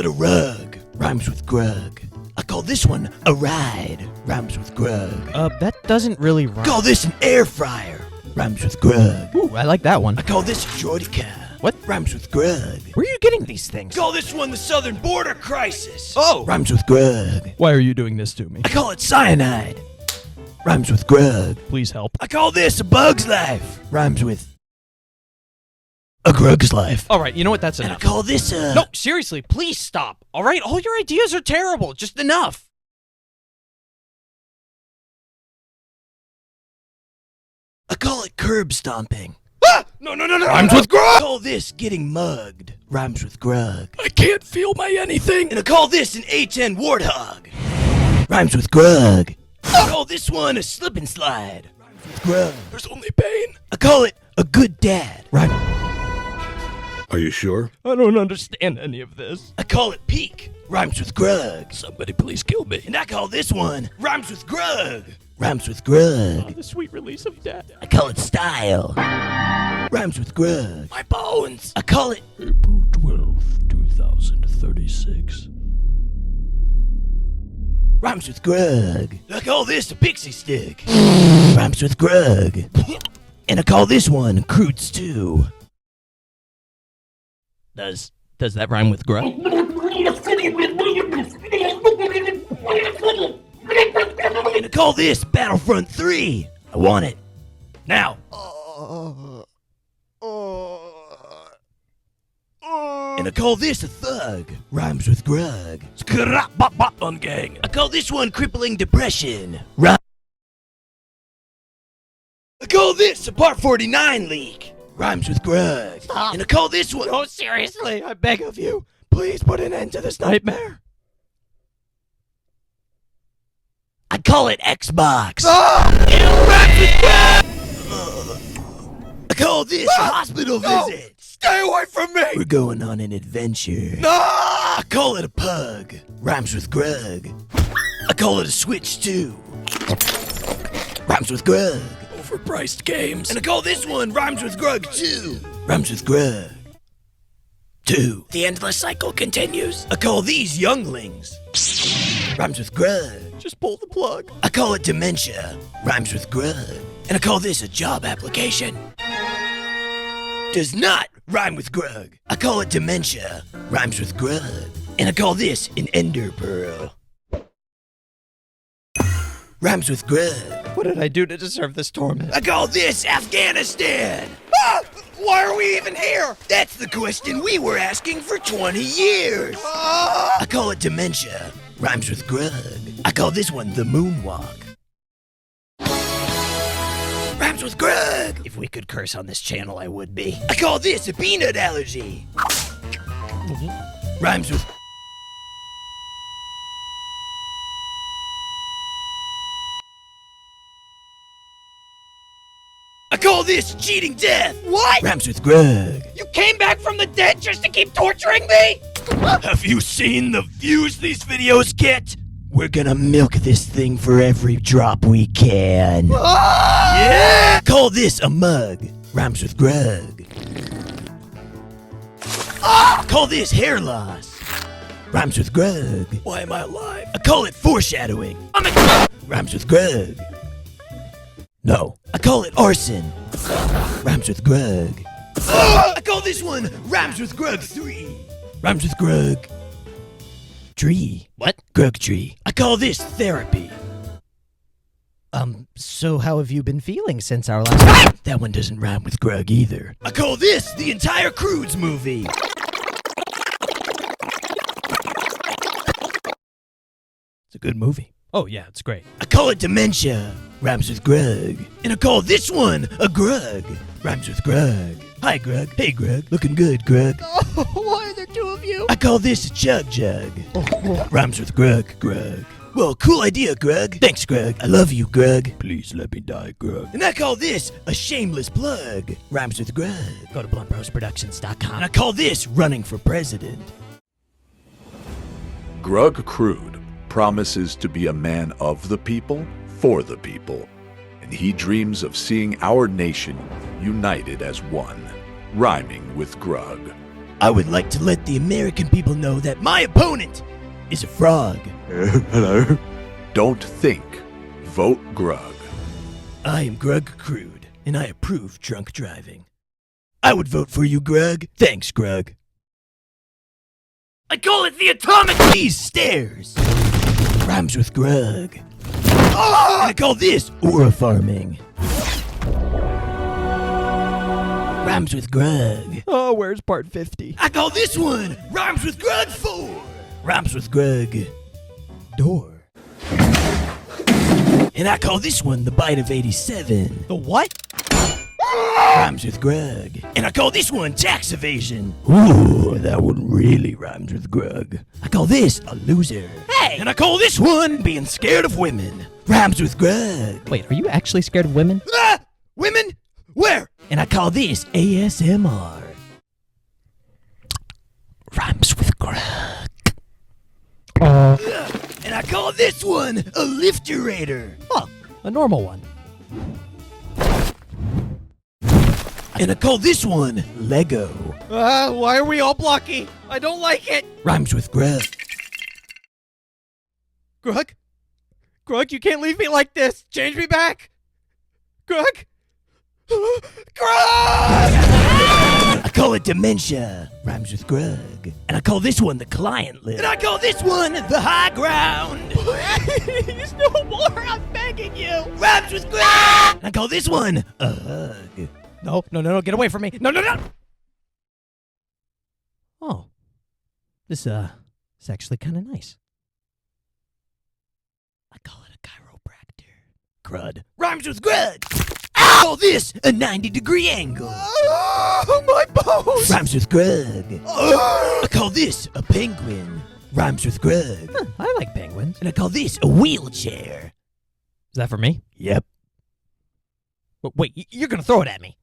it a rug. Rhymes with Grug. I call this one a ride. Rhymes with Grug. That doesn't really rhyme. I call this an air fryer. Rhymes with Grug. Ooh, I like that one. I call this a Jordica. What? Rhymes with Grug. Where are you getting these things? I call this one the Southern Border Crisis. Oh! Rhymes with Grug. Why are you doing this to me? I call it cyanide. Rhymes with Grug. Please help. I call this a bug's life. Rhymes with a Grug's life. All right, you know what? That's And I enough. call this a... No, seriously, please stop. All right? All your ideas are terrible. Just enough. I call it curb stomping. Ah! No. Rhymes with Grug. I call this getting mugged. Rhymes with Grug. I can't feel my anything. And I call this an A10 warthog. Rhymes with Grug. I call this one a slip and slide. Rhymes with Grug. There's only pain. I call it a good dad. Rhymes. Are you sure? I don't understand any of this. I call it peak. Rhymes with Grug. Somebody please kill me. And I call this one rhymes with Grug. Rhymes with Grug. The sweet release of death. I call it style. Rhymes with Grug. My bones. I call it April 12th, 2036. rhymes with Grug. I call this a pixie stick. Rhymes with Grug. And I call this one crude stew. Does that rhyme with Grug? And I call this Battlefront 3. I want it. Now. And I call this a thug. Rhymes with Grug. Gang. I call this one crippling depression. I call this a Part 49 leak. Rhymes with Grug. Stop. And I call this one... No, seriously, I beg of you. Please put an end to this nightmare. I call it Xbox. I call this a hospital visit. Stay away from me. We're going on an adventure. No! I call it a pug. Rhymes with Grug. I call it a Switch 2. Rhymes with Grug. Overpriced games. And I call this one Rhymes with Grug 2. Rhymes with Grug 2. The endless cycle continues. I call these younglings. Rhymes with Grug. Just pull the plug. I call it dementia. Rhymes with Grug. And I call this a job application. Does not rhyme with Grug. I call it dementia. Rhymes with Grug. And I call this an ender pearl. Rhymes with Grug. What did I do to deserve this torment? I call this Afghanistan. Ah! Why are we even here? That's the question we were asking for 20 years. Ah! I call it dementia. Rhymes with Grug. I call this one the moonwalk. Rhymes with Grug. If we could curse on this channel, I would be. I call this a peanut allergy. Rhymes with... I call this cheating death. What? Rhymes with Grug. You came back from the dead just to keep torturing me? Have you seen the views these videos get? We're gonna milk this thing for every drop we can. Ah! Yeah! Call this a mug. Rhymes with Grug. Ah! Call this hair loss. Rhymes with Grug. Why am I alive? I call it foreshadowing. Rhymes with Grug. No. I call it arson. Rhymes with Grug. I call this one Rhymes with Grug 3. Rhymes with Grug. Tree. What? Grug tree. I call this therapy. So how have you been feeling since our last... That one doesn't rhyme with Grug either. I call this the entire Crudes movie. It's a good movie. Oh, yeah, it's great. I call it dementia. Rhymes with Grug. And I call this one a Grug. Rhymes with Grug. Hi, Grug. Hey, Grug. Looking good, Grug. Oh, why are there two of you? I call this a Chug Jug. Rhymes with Grug. Grug. Well, cool idea, Grug. Thanks, Grug. I love you, Grug. Please let me die, Grug. And I call this a shameless plug. Rhymes with Grug. Go to BluntBrothersProductions.com. And I call this running for president. Grug Crude promises to be a man of the people, for the people, and he dreams of seeing our nation united as one, rhyming with Grug. I would like to let the American people know that my opponent is a frog. Hello. Don't think. Vote Grug. I am Grug Crude, and I approve drunk driving. I would vote for you, Grug. Thanks, Grug. I call it the atomic. These stairs rhymes with Grug. And I call this aura farming. Rhymes with Grug. Oh, where's part 50? I call this one rhymes with Grug 4. Rhymes with Grug door. And I call this one the bite of 87. The what? Rhymes with Grug. And I call this one tax evasion. Ooh, that one really rhymes with Grug. I call this a loser. Hey! And I call this one being scared of women. Rhymes with Grug. Wait, are you actually scared of women? Ah! Women? Where? And I call this ASMR. Rhymes with Grug. And I call this one a lifterator. Oh, a normal one. And I call this one Lego. Why are we all blocky? I don't like it. Rhymes with Grug. Grug? Grug, you can't leave me like this. Change me back. Grug? Grug! I call it dementia. Rhymes with Grug. And I call this one the client list. And I call this one the high ground. Please, no more. I'm begging you. Rhymes with Grug. And I call this one a hug. No, get away from me. No. Oh, this is actually kind of nice. I call it a chiropractor. Crud. Rhymes with Grug. I call this a 90-degree angle. Oh, my bones. Rhymes with Grug. I call this a penguin. Rhymes with Grug. Huh, I like penguins. And I call this a wheelchair. Is that for me? Yep. Wait, you're gonna throw it at me.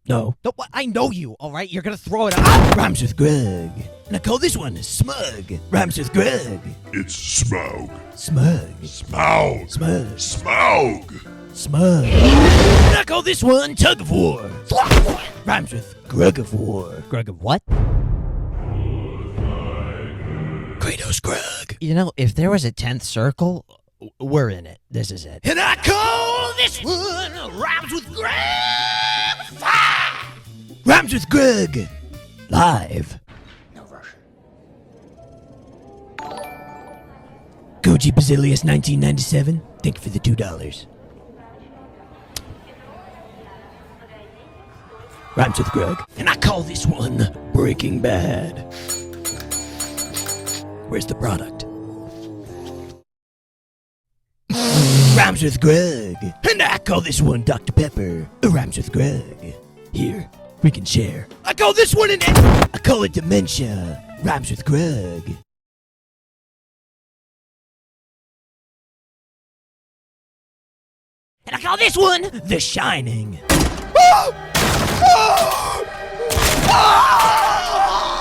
No. No, I know you, all right? You're gonna throw it at me. Rhymes with Grug. And I call this one smug. Rhymes with Grug. It's Smaug. Smug. Smaug. Smug. Smaug. Smug. And I call this one tug of war. Rhymes with Grug of war. Grug of what? Kratos Grug. You know, if there was a 10th circle, we're in it. This is it. And I call this one Rhymes with Grug 5. Rhymes with Grug. Live. No Russian. Koji Basilius 1997. Thank you for the $2. Rhymes with Grug. And I call this one Breaking Bad. Where's the product? Rhymes with Grug. And I call this one Dr. Pepper. Rhymes with Grug. Here, we can share. I call this one I call it dementia. Rhymes with Grug. And I call this one The Shining.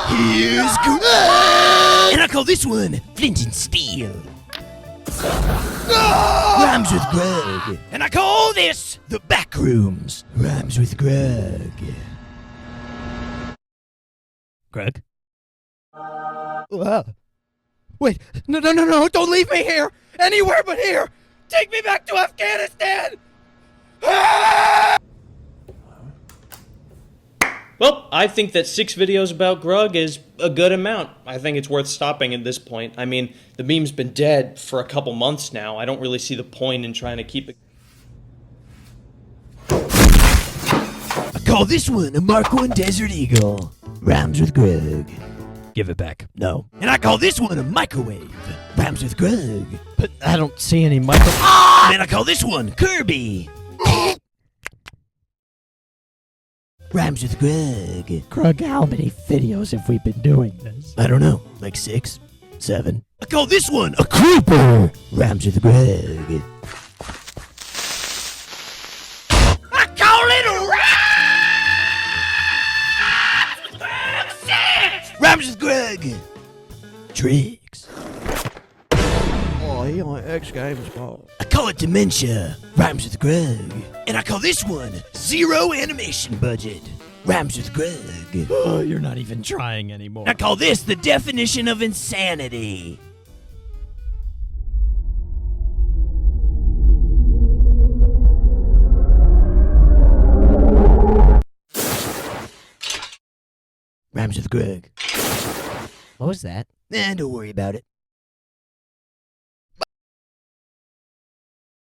Here's Grug. And I call this one Flint and Steel. Rhymes with Grug. And I call this The Backrooms. Rhymes with Grug. Grug? Wait, no, don't leave me here. Anywhere but here. Take me back to Afghanistan. Well, I think that 6 videos about Grug is a good amount. I think it's worth stopping at this point. I mean, the meme's been dead for a couple months now. I don't really see the point in trying to keep it. I call this one a Mark I Desert Eagle. Rhymes with Grug. Give it back. No. And I call this one a microwave. Rhymes with Grug. But I don't see any micro... And I call this one Kirby. Rhymes with Grug. Grug, how many videos have we been doing this? I don't know, like 6, 7. I call this one a creeper. Rhymes with Grug. I call it a Rhymes with Grug 6. Rhymes with Grug. Tricks. Oh, he on X Games ball. I call it dementia. Rhymes with Grug. And I call this one zero animation budget. Rhymes with Grug. Oh, you're not even trying anymore. I call this the definition of insanity. Rhymes with Grug. What was that? Don't worry about it.